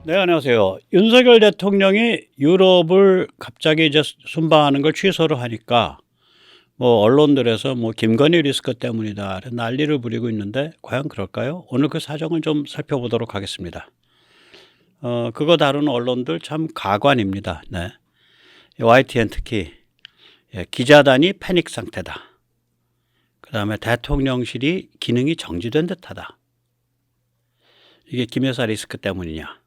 네, 안녕하세요. 윤석열 대통령이 유럽을 갑자기 이제 순방하는 걸 취소를 하니까 뭐 언론들에서 뭐 김건희 리스크 때문이다 이런 난리를 부리고 있는데 과연 그럴까요? 오늘 그 사정을 좀 살펴보도록 하겠습니다. 그거 다루는 언론들 참 가관입니다. 네. YTN 특히 기자단이 패닉 상태다. 그다음에 대통령실이 기능이 정지된 듯하다. 이게 김여사 리스크 때문이냐?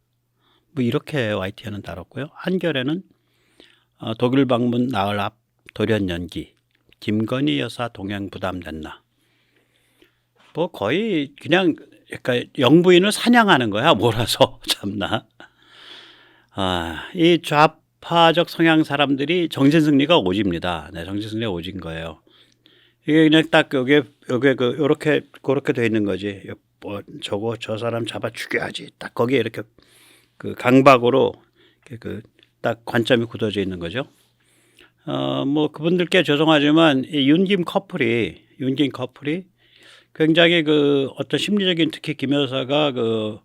뭐 이렇게 YTN은 다뤘고요. 한겨레는 독일 방문 나흘 앞 돌연 연기. 김건희 여사 동행 부담됐나. 뭐 거의 그냥 그러니까 영부인을 사냥하는 거야. 몰아서 참나. 이 좌파적 성향 사람들이 정신승리가 오집니다. 네, 정신승리가 오진 거예요. 이게 그냥 딱 요게 그 요렇게 그렇게 돼 있는 거지. 뭐 저거 저 사람 잡아 죽여야지. 딱 거기에 이렇게 그 강박으로 그 딱 관점이 굳어져 있는 거죠. 뭐 그분들께 죄송하지만 이 윤김 커플이 굉장히 그 어떤 심리적인 특히 김 여사가 그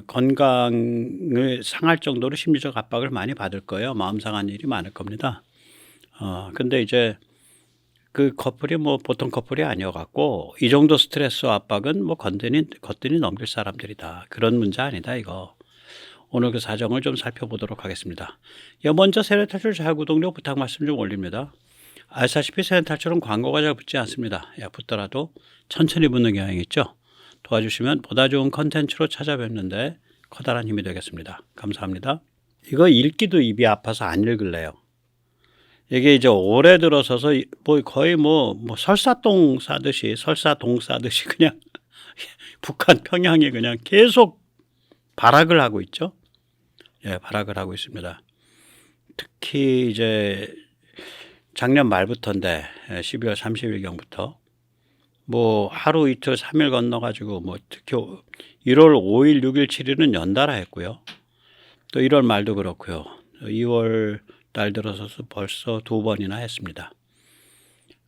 건강을 상할 정도로 심리적 압박을 많이 받을 거예요. 마음 상한 일이 많을 겁니다. 근데 이제 그 커플이 뭐 보통 커플이 아니어 갖고 이 정도 스트레스 압박은 뭐 거뜬히 넘길 사람들이다. 그런 문제 아니다 이거. 오늘 그 사정을 좀 살펴보도록 하겠습니다. 먼저 세례탈출 자유구독료 부탁 말씀 좀 올립니다. 아시다시피 세례탈출은 광고가 잘 붙지 않습니다. 붙더라도 천천히 붙는 경향이 있죠. 도와주시면 보다 좋은 컨텐츠로 찾아뵙는데 커다란 힘이 되겠습니다. 감사합니다. 이거 읽기도 입이 아파서 안 읽을래요. 이게 이제 올해 들어서서 뭐 거의 뭐 설사동 싸듯이 그냥 북한 평양이 그냥 계속 발악을 하고 있죠. 발악을 하고 있습니다. 특히 이제 작년 말부터인데 12월 30일경부터 뭐 하루 이틀 3일 건너가지고 뭐 특히 1월 5일, 6일, 7일은 연달아 했고요. 또 1월 말도 그렇고요. 2월 달 들어서서 벌써 2번이나 했습니다.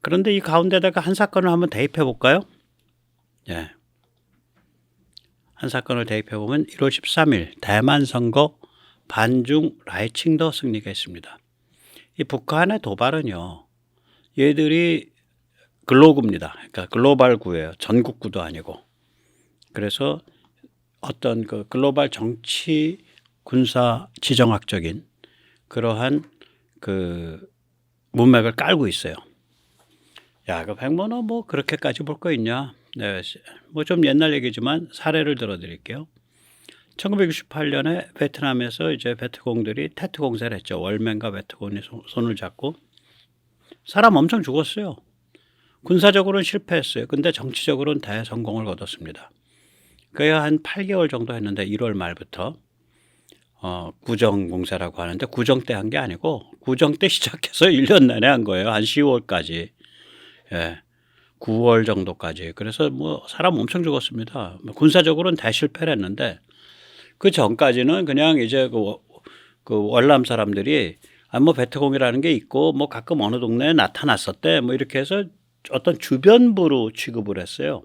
그런데 이 가운데다가 한 사건을 한번 대입해 볼까요? 한 사건을 대입해 보면 1월 13일 대만 선거 반중 라이칭더 승리가 있습니다. 이 북한의 도발은요, 얘들이 글로구입니다. 그러니까 글로벌구예요. 전국구도 아니고. 그래서 어떤 그 글로벌 정치 군사 지정학적인 그러한 그 문맥을 깔고 있어요. 그 백문어 뭐 그렇게까지 볼 거 있냐? 네, 뭐 좀 옛날 얘기지만 사례를 들어드릴게요. 1968년에 베트남에서 이제 베트공들이 테트 공세를 했죠. 월맨과 베트공이 손을 잡고 사람 엄청 죽었어요. 군사적으로는 실패했어요. 근데 정치적으로는 대성공을 거뒀습니다. 그야 한 8개월 정도 했는데 1월 말부터 구정 공세라고 하는데 구정 때 한 게 아니고 구정 때 시작해서 1년 내내 한 거예요. 한 10월까지. 9월 정도까지. 그래서 뭐 사람 엄청 죽었습니다. 군사적으로는 대실패를 했는데 그 전까지는 그냥 이제 그 월남 사람들이 뭐 베트공이라는 게 있고 뭐 가끔 어느 동네에 나타났었대 뭐 이렇게 해서 어떤 주변부로 취급을 했어요.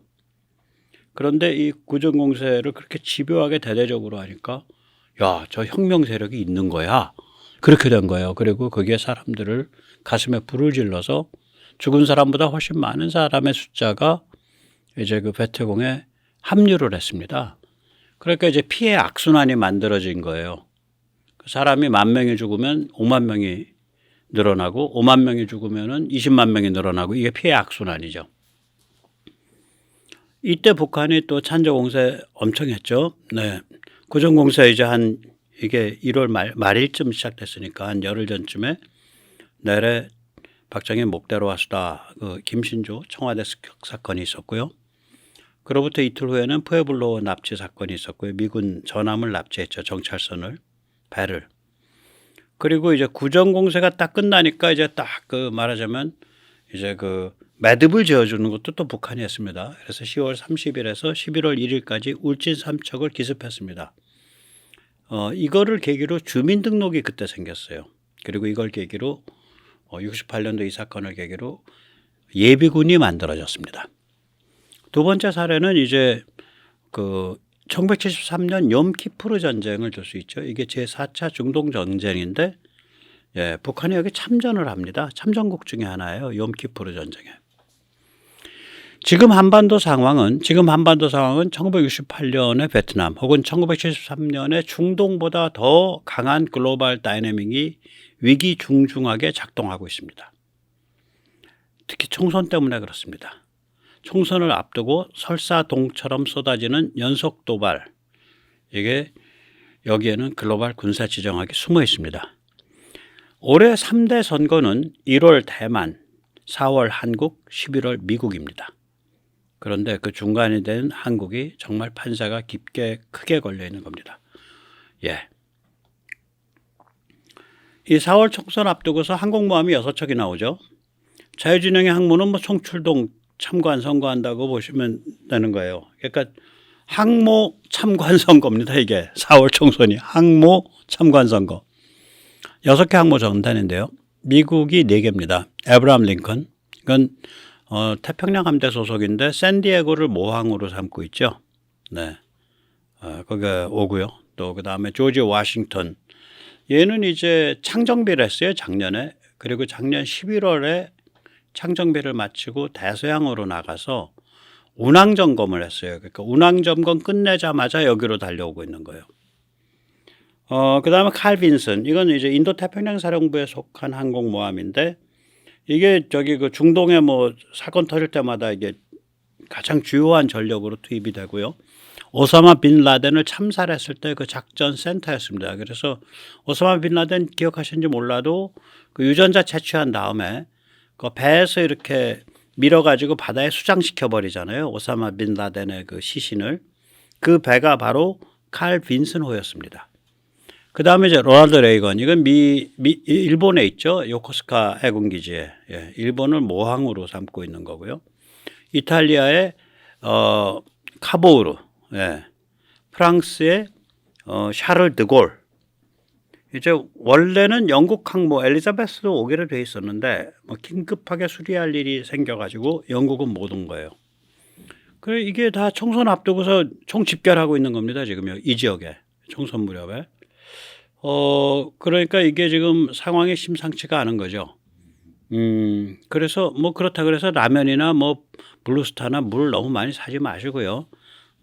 그런데 이 구정공세를 그렇게 집요하게 대대적으로 하니까 저 혁명 세력이 있는 거야. 그렇게 된 거예요. 그리고 거기에 사람들을 가슴에 불을 질러서 죽은 사람보다 훨씬 많은 사람의 숫자가 이제 그 베트공에 합류를 했습니다. 그러니까 이제 피해 악순환이 만들어진 거예요. 사람이 10,000명이 죽으면 50,000명이 늘어나고 50,000명이 죽으면은 200,000명이 늘어나고 이게 피해 악순환이죠. 이때 북한이 또 찬조 공세 엄청 했죠. 네. 구정 공세 이제 이게 1월 말일쯤 시작됐으니까 한 열흘 전쯤에 내래 박정희 목대로 왔수다 그 김신조 청와대 습격 사건이 있었고요. 그로부터 이틀 후에는 푸에블로 납치 사건이 있었고요. 미군 전함을 납치했죠. 정찰선을 배를. 그리고 이제 구정 공세가 딱 끝나니까 이제 딱 그 말하자면 이제 그 매듭을 지어주는 것도 또 북한이 했습니다. 그래서 10월 30일에서 11월 1일까지 울진 삼척을 기습했습니다. 이거를 계기로 주민등록이 그때 생겼어요. 그리고 이걸 계기로 68년도 이 사건을 계기로 예비군이 만들어졌습니다. 두 번째 사례는 이제 그 1973년 욤키푸르 전쟁을 들 수 있죠. 이게 제4차 중동 전쟁인데 예, 북한이 여기 참전을 합니다. 참전국 중에 하나예요. 욤키푸르 전쟁에. 지금 한반도 상황은 1968년의 베트남 혹은 1973년의 중동보다 더 강한 글로벌 다이내믹이 위기 중중하게 작동하고 있습니다. 특히 총선 때문에 그렇습니다. 총선을 앞두고 설사동처럼 쏟아지는 연속 도발, 이게 여기에는 글로벌 군사 지정학이 숨어 있습니다. 올해 3대 선거는 1월 대만, 4월 한국, 11월 미국입니다. 그런데 그 중간이 된 한국이 정말 판세가 크게 걸려 있는 겁니다. 예. 이 4월 총선 앞두고서 항공모함이 6척이 나오죠. 자유진영의 항모는 뭐 총출동 참관 선거한다고 보시면 되는 거예요. 그러니까 항모 참관 선거입니다. 이게 4월 총선이 항모 참관 선거. 6개 항모 전단인데요. 미국이 4개입니다. 에브라함 링컨. 이건 태평양 함대 소속인데 샌디에고를 모항으로 삼고 있죠. 네. 거기가 오고요. 또 그다음에 조지 워싱턴. 얘는 이제 창정비를 했어요. 작년에. 그리고 작년 11월에 창정비를 마치고 대서양으로 나가서 운항 점검을 했어요. 그러니까 운항 점검 끝내자마자 여기로 달려오고 있는 거예요. 그다음에 칼 빈슨. 이건 이제 인도 태평양 사령부에 속한 항공모함인데 이게 저기 그 중동에 뭐 사건 터질 때마다 이게 가장 주요한 전력으로 투입이 되고요. 오사마 빈 라덴을 참살했을 때 그 작전 센터였습니다. 그래서 오사마 빈 라덴 기억하시는지 몰라도 그 유전자 채취한 다음에 그 배에서 이렇게 밀어가지고 바다에 수장시켜 버리잖아요. 오사마 빈 라덴의 그 시신을. 그 배가 바로 칼 빈슨호였습니다. 그 다음에 이제 로널드 레이건. 이건 일본에 있죠. 요코스카 해군기지에. 예, 일본을 모항으로 삼고 있는 거고요. 이탈리아의 카보우르. 예, 프랑스의 샤를 드골. 이제 원래는 영국 항모 엘리자베스도 오기로 돼 있었는데 뭐 긴급하게 수리할 일이 생겨가지고 영국은 못 온 거예요. 그래 이게 다 총선 앞두고서 총집결하고 있는 겁니다. 지금 이 지역에 총선 무렵에. 그러니까 이게 지금 상황이 심상치가 않은 거죠. 그래서 뭐 그렇다 그래서 라면이나 뭐 블루스타나 물을 너무 많이 사지 마시고요.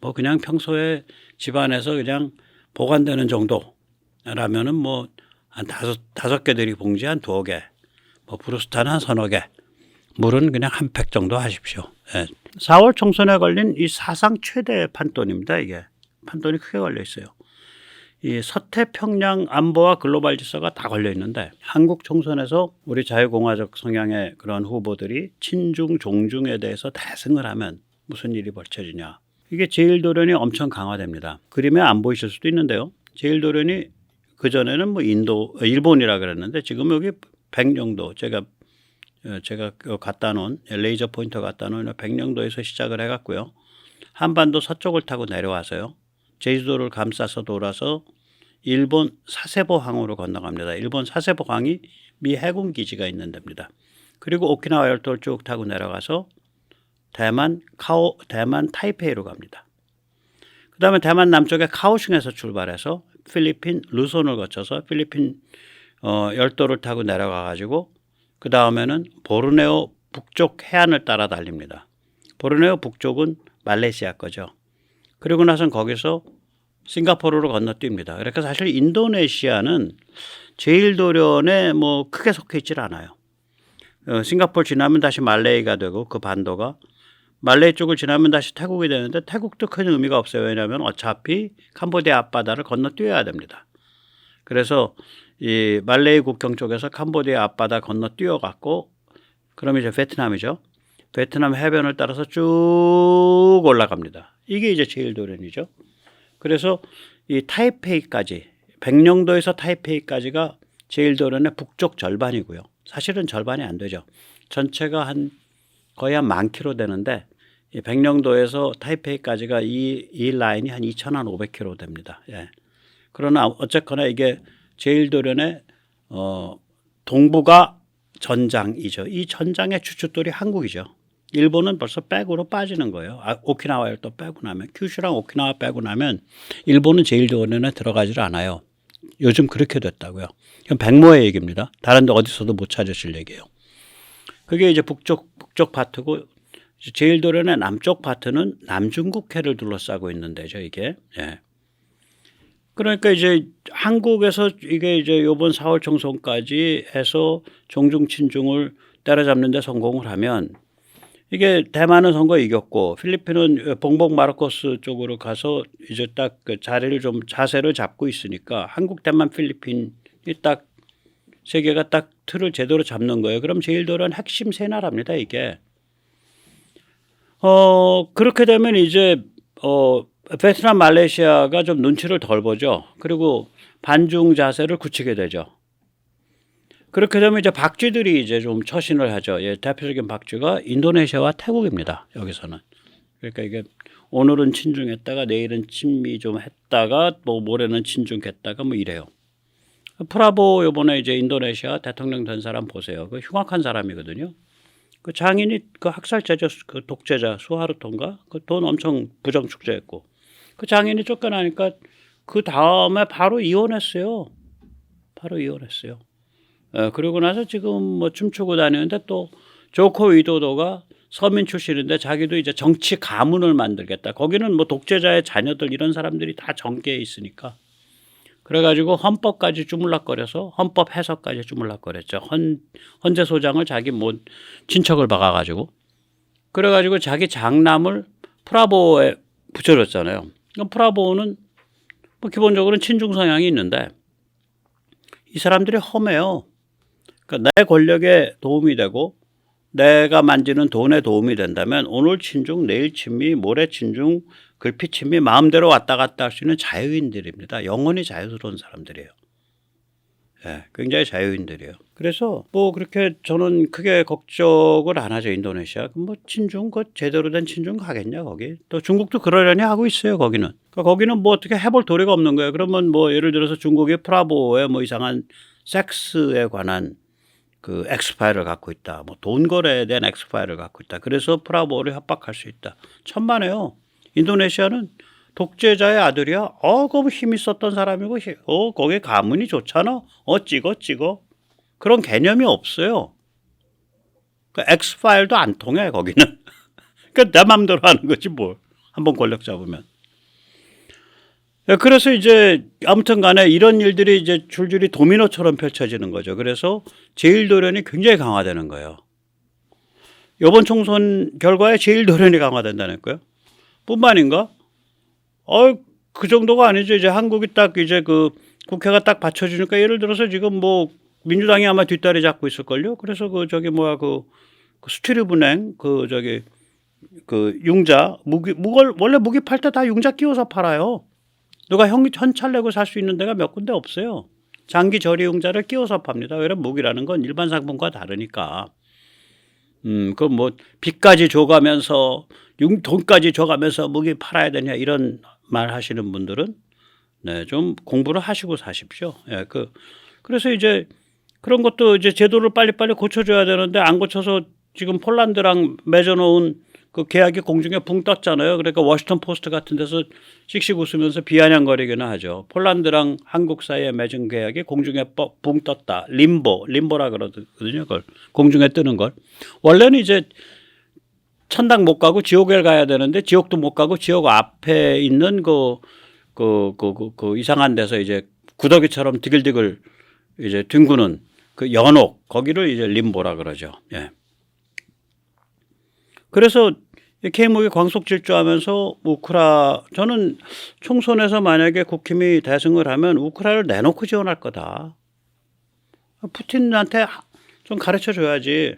뭐 그냥 평소에 집안에서 그냥 보관되는 정도라면은 뭐 한 다섯 개 들이봉지 한 2개, 뭐 블루스타는 한 3-4개, 물은 그냥 한 팩 정도 하십시오. 예. 4월 총선에 걸린 이 사상 최대 판돈입니다. 이게 판돈이 크게 걸려 있어요. 이 서태평양 안보와 글로벌 질서가 다 걸려 있는데 한국 총선에서 우리 자유공화적 성향의 그런 후보들이 친중, 종중에 대해서 대승을 하면 무슨 일이 벌쳐지냐. 이게 제1도련이 엄청 강화됩니다. 그림에 안 보이실 수도 있는데요. 제1도련이 그전에는 뭐 일본이라 그랬는데 지금 여기 백령도 제가 갖다 놓은 레이저 포인터 갖다 놓은 백령도에서 시작을 해갖고요. 한반도 서쪽을 타고 내려와서요. 제주도를 감싸서 돌아서 일본 사세보항으로 건너갑니다. 일본 사세보항이 미 해군 기지가 있는 데입니다. 그리고 오키나와 열도를 쭉 타고 내려가서 대만 타이페이로 갑니다. 그 다음에 대만 남쪽의 카오슝에서 출발해서 필리핀 루손을 거쳐서 필리핀 열도를 타고 내려가 가지고 그 다음에는 보르네오 북쪽 해안을 따라 달립니다. 보르네오 북쪽은 말레이시아 거죠. 그리고 나선 거기서 싱가포르로 건너뜁니다. 그러니까 사실 인도네시아는 제1도련에 뭐 크게 속해 있질 않아요. 싱가포르 지나면 다시 말레이가 되고 그 반도가 말레이 쪽을 지나면 다시 태국이 되는데 태국도 큰 의미가 없어요. 왜냐하면 어차피 캄보디아 앞바다를 건너뛰어야 됩니다. 그래서 이 말레이 국경 쪽에서 캄보디아 앞바다 건너뛰어갖고 그러면 이제 베트남이죠. 베트남 해변을 따라서 쭉 올라갑니다. 이게 이제 제1도련이죠. 그래서 이 타이페이까지 백령도에서 타이페이까지가 제1도련의 북쪽 절반이고요. 사실은 절반이 안 되죠. 전체가 거의 한 10,000km 되는데 이 백령도에서 타이페이까지가 이 라인이 한 2,500km 됩니다. 예. 그러나 어쨌거나 이게 제1도련의 동부가 전장이죠. 이 전장의 주춧돌이 한국이죠. 일본은 벌써 백으로 빠지는 거예요. 오키나와를 또 빼고 나면, 큐슈랑 오키나와 빼고 나면 일본은 제1조선에 들어가질 않아요. 요즘 그렇게 됐다고요. 이건 백모의 얘기입니다. 다른 데 어디서도 못 찾으실 얘기예요. 그게 이제 북쪽 파트고, 제1도련의 남쪽 파트는 남중국해를 둘러싸고 있는 데죠, 이게. 예. 그러니까 이제 한국에서 이게 이제 요번 4월 총선까지 해서 종중 친중을 때려잡는 데 성공을 하면, 이게 대만은 선거 이겼고 필리핀은 봉봉 마르코스 쪽으로 가서 이제 딱 그 자세를 잡고 있으니까 한국, 대만, 필리핀이 딱 세 개가 딱 틀을 제대로 잡는 거예요. 그럼 제1도련 핵심 세 나라입니다, 이게. 그렇게 되면 이제 베트남, 말레이시아가 좀 눈치를 덜 보죠. 그리고 반중 자세를 굳히게 되죠. 그렇게 되면 이제 박쥐들이 이제 좀 처신을 하죠. 예, 대표적인 박쥐가 인도네시아와 태국입니다. 여기서는. 그러니까 이게 오늘은 친중했다가 내일은 친미 좀 했다가 뭐 모레는 친중했다가 뭐 이래요. 프라보 요번에 이제 인도네시아 대통령 된 사람 보세요. 그 흉악한 사람이거든요. 그 장인이 그 학살자죠. 그 독재자 수하르토인가? 그 돈 엄청 부정축제했고. 그 장인이 쫓겨나니까 그 다음에 바로 이혼했어요. 그러고 나서 지금 뭐 춤추고 다니는데, 또 조코 위도도가 서민 출신인데 자기도 이제 정치 가문을 만들겠다. 거기는 뭐 독재자의 자녀들 이런 사람들이 다 정계에 있으니까. 그래가지고 헌법까지 주물락거려서 헌법 해석까지 주물락거렸죠. 헌재 소장을 자기 뭐 친척을 박아가지고. 그래가지고 자기 장남을 프라보에 붙여줬잖아요. 프라보는 뭐 기본적으로는 친중 성향이 있는데 이 사람들이 험해요. 그러니까 내 권력에 도움이 되고 내가 만지는 돈에 도움이 된다면 오늘 친중, 내일 친미, 모레 친중, 글피 친미 마음대로 왔다 갔다 할 수 있는 자유인들입니다. 영원히 자유스러운 사람들이에요. 예, 굉장히 자유인들이에요. 그래서 뭐 그렇게 저는 크게 걱정을 안 하죠. 인도네시아. 뭐 친중, 그 제대로 된 친중 가겠냐 거기. 또 중국도 그러려니 하고 있어요. 거기는. 그러니까 거기는 뭐 어떻게 해볼 도리가 없는 거예요. 그러면 뭐 예를 들어서 중국이 프라보에 뭐 이상한 섹스에 관한 그 엑스파일을 갖고 있다. 뭐 돈 거래에 대한 엑스파일을 갖고 있다. 그래서 프라보를 협박할 수 있다. 천만에요. 인도네시아는 독재자의 아들이야. 그거 힘 있었던 사람이고, 거기 가문이 좋잖아. 찍어. 그런 개념이 없어요. 그 엑스파일도 안 통해, 거기는. 그러니까 내 맘대로 하는 거지, 뭘. 한번 권력 잡으면. 그래서 이제 아무튼 간에 이런 일들이 이제 줄줄이 도미노처럼 펼쳐지는 거죠. 그래서 제1도련이 굉장히 강화되는 거예요. 이번 총선 결과에 제1도련이 강화된다니까요. 뿐만인가? 그 정도가 아니죠. 이제 한국이 딱 이제 그 국회가 딱 받쳐주니까, 예를 들어서 지금 뭐 민주당이 아마 뒷다리 잡고 있을걸요. 그래서 그 스튜리브냉 그 융자 원래 무기 팔 때 다 융자 끼워서 팔아요. 누가 현찰 내고 살 수 있는 데가 몇 군데 없어요. 장기 저리 융자를 끼워서 팝니다. 왜냐면 무기라는 건 일반 상품과 다르니까. 그 뭐 빚까지 줘가면서 돈까지 줘가면서 무기 팔아야 되냐 이런 말 하시는 분들은 네, 좀 공부를 하시고 사십시오. 예, 그래서 이제 그런 것도 이제 제도를 빨리빨리 고쳐줘야 되는데 안 고쳐서 지금 폴란드랑 맺어놓은 그 계약이 공중에 붕 떴잖아요. 그러니까 워싱턴 포스트 같은 데서 씩씩 웃으면서 비아냥거리기는 하죠. 폴란드랑 한국 사이에 맺은 계약이 공중에 붕 떴다. 림보라 그러거든요. 그걸 공중에 뜨는 걸. 원래는 이제 천당 못 가고 지옥에 가야 되는데 지옥도 못 가고 지옥 앞에 있는 그 이상한 데서 이제 구더기처럼 디글디글 이제 뒹구는 그 연옥, 거기를 이제 림보라 그러죠. 예. 그래서 K목이 광속 질주하면서 저는 총선에서 만약에 국힘이 대승을 하면 우크라이나를 내놓고 지원할 거다. 푸틴한테 좀 가르쳐 줘야지.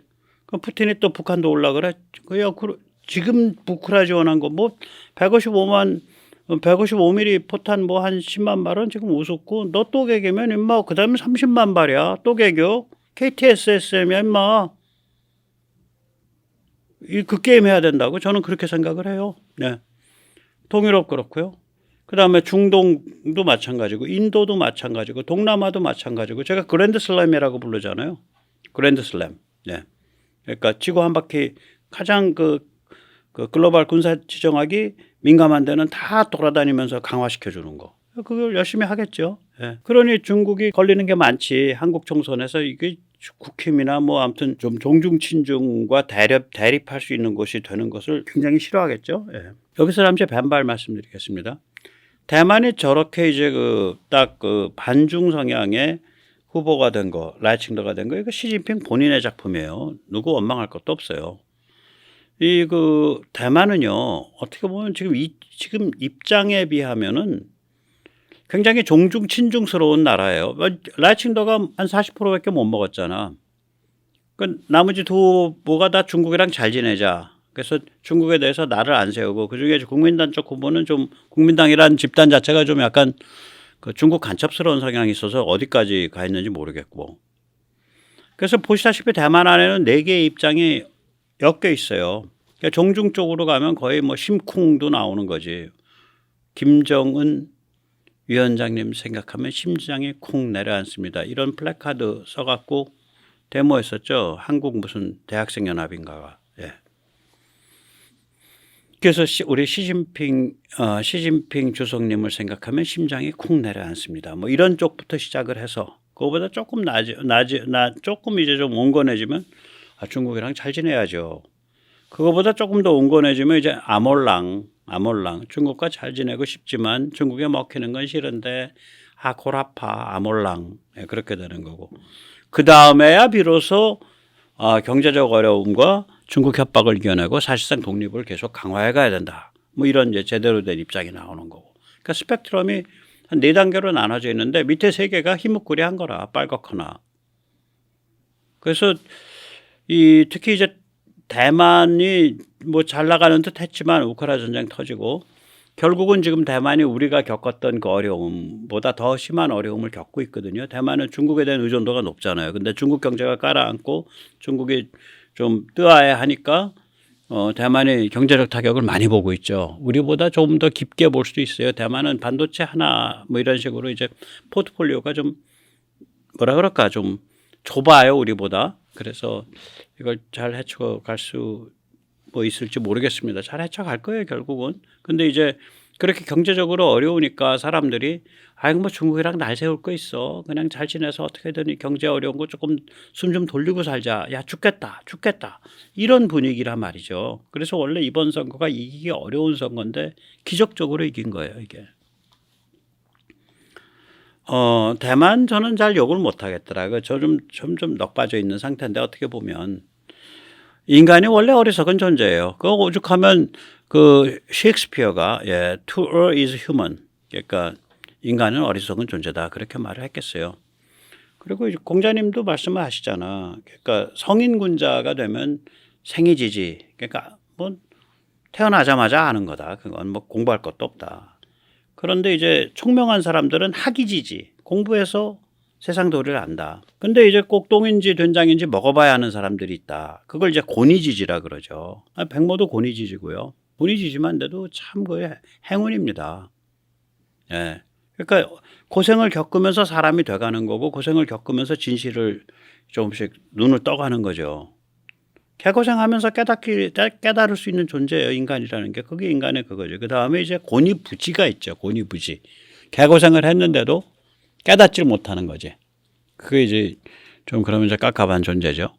그럼 푸틴이 또 북한도 올라 그래. 지금 우크라이나 지원한 거 뭐 155mm 포탄 뭐 한 10만 발은 지금 우습고, 너 또 개기면 임마 그 다음에 30만 발이야. 또 개겨. KTSSM이야 임마. 그 게임 해야 된다고 저는 그렇게 생각을 해요. 네. 동유럽 그렇고요. 그 다음에 중동도 마찬가지고, 인도도 마찬가지고, 동남아도 마찬가지고, 제가 그랜드 슬램이라고 부르잖아요. 그랜드 슬램. 네. 그러니까 지구 한 바퀴 가장 그 글로벌 군사 지정학이 민감한 데는 다 돌아다니면서 강화시켜 주는 거. 그걸 열심히 하겠죠. 예. 그러니 중국이 걸리는 게 많지. 한국 총선에서 이게 국힘이나 뭐 아무튼 좀 종중 친중과 대립할 수 있는 곳이 되는 것을 굉장히 싫어하겠죠. 예. 여기서 잠시 반발 말씀드리겠습니다. 대만이 저렇게 이제 딱 반중 성향의 후보가 된 거, 라이칭더가 된 거, 이거 시진핑 본인의 작품이에요. 누구 원망할 것도 없어요. 대만은요, 어떻게 보면 지금 입장에 비하면은 굉장히 종중 친중스러운 나라예요. 라이칭더가 한 40%밖에 못 먹었잖아. 그 나머지 두 후보가 다 중국이랑 잘 지내자. 그래서 중국에 대해서 나를 안 세우고, 그중에 국민당 쪽 후보는 좀 국민당이란 집단 자체가 좀 약간 그 중국 간첩스러운 성향이 있어서 어디까지 가 있는지 모르겠고. 그래서 보시다시피 대만 안에는 4개의 입장이 엮여 있어요. 그러니까 종중 쪽으로 가면 거의 뭐 심쿵도 나오는 거지. 김정은 위원장님 생각하면 심장이 쿵 내려앉습니다. 이런 플래카드 써갖고 데모했었죠. 한국 무슨 대학생 연합인가가. 예. 그래서 우리 시진핑 주석님을 생각하면 심장이 쿵 내려앉습니다. 뭐 이런 쪽부터 시작을 해서 그거보다 조금 조금 이제 좀 온건해지면 중국이랑 잘 지내야죠. 그거보다 조금 더 온건해지면 이제 아몰랑 중국과 잘 지내고 싶지만 중국에 먹히는 건 싫은데 고라파 아몰랑 그렇게 되는 거고, 그 다음에야 비로소 경제적 어려움과 중국 협박을 이겨내고 사실상 독립을 계속 강화해 가야 된다. 뭐 이런 이제 제대로 된 입장이 나오는 거고. 그러니까 스펙트럼이 한 4단계로 나눠져 있는데 밑에 3개가 희뭇구리한 거라, 빨갛거나. 그래서 특히 이제 대만이 뭐 잘 나가는 듯 했지만 우크라이나 전쟁 터지고 결국은 지금 대만이 우리가 겪었던 그 어려움보다 더 심한 어려움을 겪고 있거든요. 대만은 중국에 대한 의존도가 높잖아요. 근데 중국 경제가 깔아앉고 중국이 좀 뜨아야 하니까 대만이 경제적 타격을 많이 보고 있죠. 우리보다 좀 더 깊게 볼 수도 있어요. 대만은 반도체 하나 뭐 이런 식으로 이제 포트폴리오가 좀 뭐라 그럴까 좀 좁아요, 우리보다. 그래서 이걸 잘 헤쳐 갈 수 뭐 있을지 모르겠습니다. 잘 헤쳐 갈 거예요, 결국은. 근데 이제 그렇게 경제적으로 어려우니까 사람들이 뭐 중국이랑 날 세울 거 있어. 그냥 잘 지내서 어떻게든 경제 어려운 거 조금 숨 좀 돌리고 살자. 야, 죽겠다. 이런 분위기란 말이죠. 그래서 원래 이번 선거가 이기기 어려운 선거인데 기적적으로 이긴 거예요, 이게. 대만 저는 잘 욕을 못 하겠더라고요. 점점 넋 빠져 있는 상태인데 어떻게 보면 인간이 원래 어리석은 존재예요. 그거 오죽하면 셰익스피어가 to err is human. 그러니까 인간은 어리석은 존재다. 그렇게 말을 했겠어요. 그리고 공자님도 말씀을 하시잖아. 그러니까 성인군자가 되면 생이지지. 그러니까 뭐 태어나자마자 아는 거다. 그건 뭐 공부할 것도 없다. 그런데 이제 총명한 사람들은 학이지지. 공부해서 세상 도리를 안다. 근데 이제 꼭 똥인지 된장인지 먹어봐야 하는 사람들이 있다. 그걸 이제 고니지지라 그러죠. 백모도 고니지지고요. 고니지지만데도 참 행운입니다. 예. 그러니까 고생을 겪으면서 사람이 돼가는 거고 고생을 겪으면서 진실을 조금씩 눈을 떠가는 거죠. 개고생하면서 깨달을 수 있는 존재예요, 인간이라는 게. 그게 인간의 그거죠. 그 다음에 이제 고니부지가 있죠. 고니부지. 개고생을 했는데도 깨닫질 못하는 거지. 그게 이제 좀 그러면서 깝깝한 존재죠.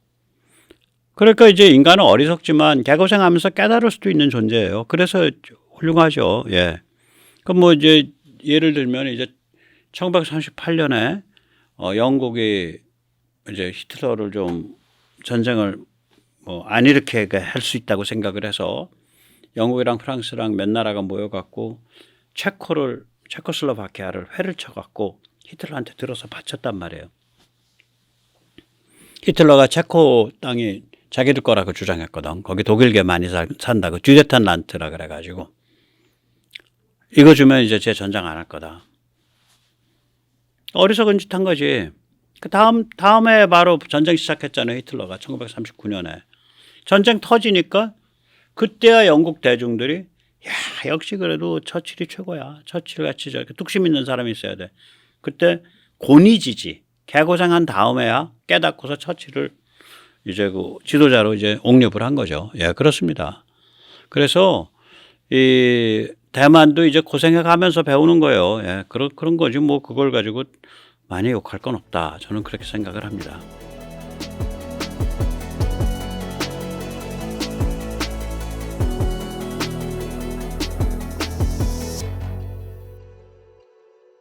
그러니까 이제 인간은 어리석지만 개고생하면서 깨달을 수도 있는 존재예요. 그래서 훌륭하죠. 예. 그럼 뭐 이제 예를 들면 이제 1938년에 영국이 이제 히틀러를 좀 전쟁을 뭐 안 일으키게 할 수 있다고 생각을 해서 영국이랑 프랑스랑 몇 나라가 모여갖고 체코슬로바키아를 회를 쳐갖고 히틀러한테 들어서 바쳤단 말이에요. 히틀러가 체코 땅이 자기들 거라고 주장했거든. 거기 독일계 많이 산다고 듀데탄란트라 그래가지고 이거 주면 이제 제 전쟁 안 할 거다. 어리석은 짓 한 거지. 그 다음에 바로 전쟁 시작했잖아요. 히틀러가 1939년에. 전쟁 터지니까 그때야 영국 대중들이 역시 그래도 처칠이 최고야. 처칠같이 저렇게 뚝심 있는 사람이 있어야 돼. 그때 고니지지. 개고생한 다음에야 깨닫고서 처칠을 이제 그 지도자로 이제 옹립을 한 거죠. 예, 그렇습니다. 그래서 이 대만도 이제 고생해 가면서 배우는 거예요. 예, 그런 거지 뭐 그걸 가지고 많이 욕할 건 없다. 저는 그렇게 생각을 합니다.